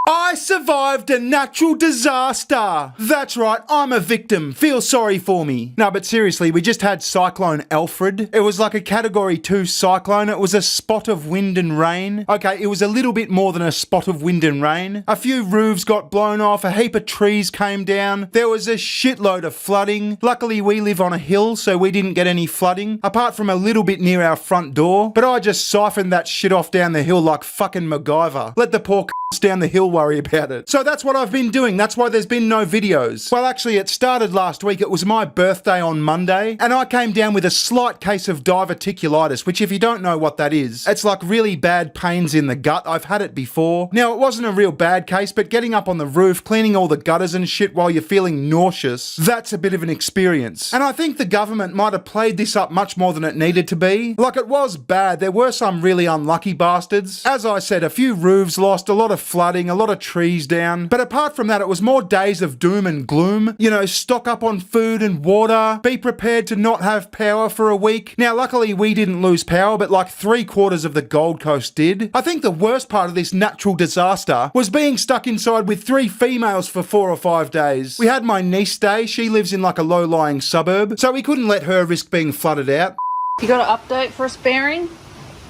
I survived a natural disaster. That's right, I'm a victim. Feel sorry for me. No, but seriously, we just had Cyclone Alfred. It was like a Category 2 cyclone. It was a spot of wind and rain. Okay, it was a little bit more than a spot of wind and rain. A few roofs got blown off, a heap of trees came down. There was a shitload of flooding. Luckily, we live on a hill, so we didn't get any flooding, apart from a little bit near our front door. But I just siphoned that shit off down the hill like fucking MacGyver. Let the poor down the hill worry about it. So that's what I've been doing. That's why there's been no videos. Well, actually, it started last week. It was my birthday on Monday, and I came down with a slight case of diverticulitis, which if you don't know what that is, it's like really bad pains in the gut. I've had it before. Now, it wasn't a real bad case, but getting up on the roof, cleaning all the gutters and shit while you're feeling nauseous, that's a bit of an experience. And I think the government might have played this up much more than it needed to be. Like, it was bad. There were some really unlucky bastards. As I said, a few roofs lost, a lot of flooding, a lot of trees down. But apart from that, it was more days of doom and gloom. You know, stock up on food and water, be prepared to not have power for a week. Now, luckily, we didn't lose power, but like 3/4 of the Gold Coast did. I think the worst part of this natural disaster was being stuck inside with 3 females for 4 or 5 days. We had my niece stay. She lives in like a low-lying suburb, so we couldn't let her risk being flooded out. You got an update for us, bearing?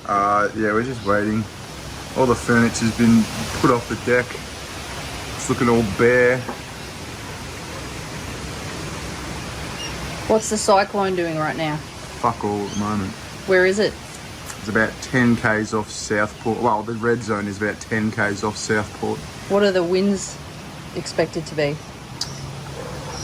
Yeah, we're just waiting. All the furniture's been put off the deck. It's looking all bare. What's the cyclone doing right now? Fuck all at the moment. Where is it? It's about 10 k's off Southport. Well, the red zone is about 10 k's off Southport. What are the winds expected to be?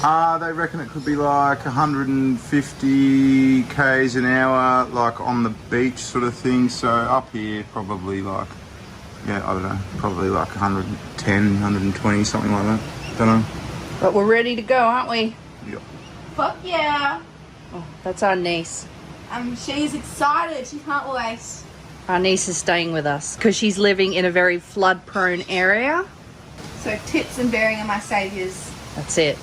They reckon it could be like 150 k's an hour, like on the beach sort of thing. So up here, probably like, yeah, I don't know, probably like 110, 120, something like that. Don't know. But we're ready to go, aren't we? Yeah. Fuck yeah. Oh, that's our niece. She's excited. She can't wait. Our niece is staying with us because she's living in a very flood-prone area. So Tits and Bearing are my saviours. That's it.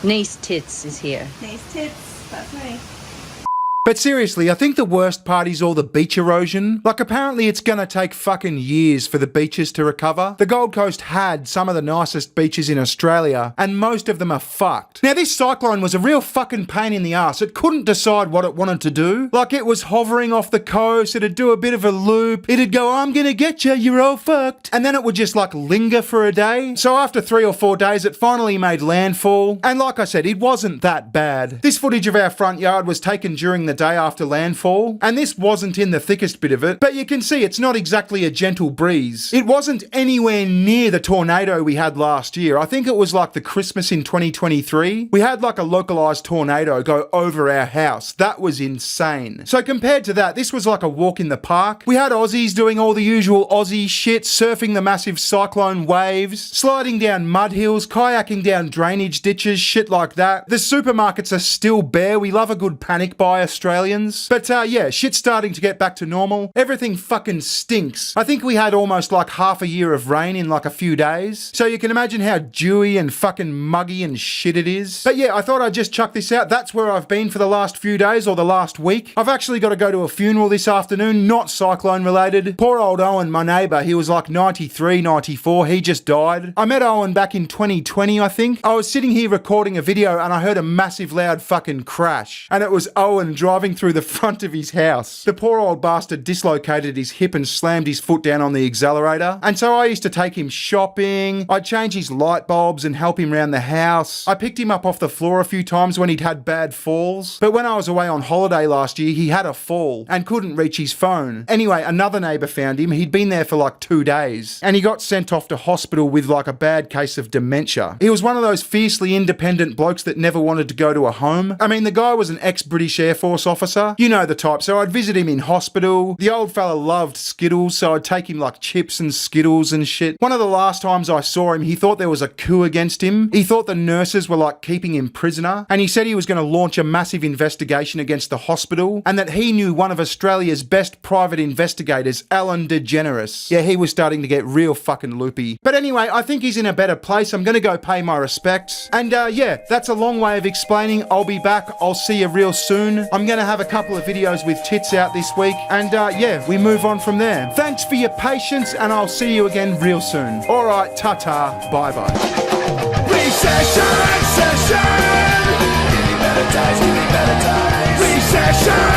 Niece Tits is here. Niece Tits, that's me. But seriously, I think the worst part is all the beach erosion. Like, apparently it's gonna take fucking years for the beaches to recover. The Gold Coast had some of the nicest beaches in Australia, and most of them are fucked. Now, this cyclone was a real fucking pain in the ass. It couldn't decide what it wanted to do. Like, it was hovering off the coast, it'd do a bit of a loop, it'd go, I'm gonna get you, you're all fucked. And then it would just like linger for a day. So after 3 or 4 days, it finally made landfall. And like I said, it wasn't that bad. This footage of our front yard was taken during the day after landfall, and this wasn't in the thickest bit of it, but you can see it's not exactly a gentle breeze. It wasn't anywhere near the tornado we had last year. I think it was like the Christmas in 2023. We had like a localized tornado go over our house. That was insane. So compared to that, this was like a walk in the park. We had Aussies doing all the usual Aussie shit, surfing the massive cyclone waves, sliding down mud hills, kayaking down drainage ditches, shit like that. The supermarkets are still bare. We love a good panic buy, Australians. But yeah, shit's starting to get back to normal. Everything fucking stinks. I think we had almost like half a year of rain in like a few days. So you can imagine how dewy and fucking muggy and shit it is. But yeah, I thought I'd just chuck this out. That's where I've been for the last few days or the last week. I've actually got to go to a funeral this afternoon, not cyclone related. Poor old Owen, my neighbour, he was like 93, 94. He just died. I met Owen back in 2020, I think. I was sitting here recording a video and I heard a massive loud fucking crash. And it was Owen driving through the front of his house. The poor old bastard dislocated his hip and slammed his foot down on the accelerator. And so I used to take him shopping. I'd change his light bulbs and help him around the house. I picked him up off the floor a few times when he'd had bad falls. But when I was away on holiday last year, he had a fall and couldn't reach his phone. Anyway, another neighbour found him. He'd been there for like 2 days. And he got sent off to hospital with like a bad case of dementia. He was one of those fiercely independent blokes that never wanted to go to a home. I mean, the guy was an ex-British Air Force officer. You know the type. So I'd visit him in hospital. The old fella loved Skittles, so I'd take him like chips and Skittles and shit. One of the last times I saw him, he thought there was a coup against him. He thought the nurses were like keeping him prisoner. And he said he was going to launch a massive investigation against the hospital and that he knew one of Australia's best private investigators, Alan DeGeneres. Yeah, he was starting to get real fucking loopy. But anyway, I think he's in a better place. I'm going to go pay my respects. And yeah, that's a long way of explaining. I'll be back. I'll see you real soon. I'm going going to have a couple of videos with tits out this week, and yeah, we move on from there. Thanks for your patience, and I'll see you again real soon. Alright, ta-ta, bye-bye. Recession, recession. Give me better days, give me better days. Recession.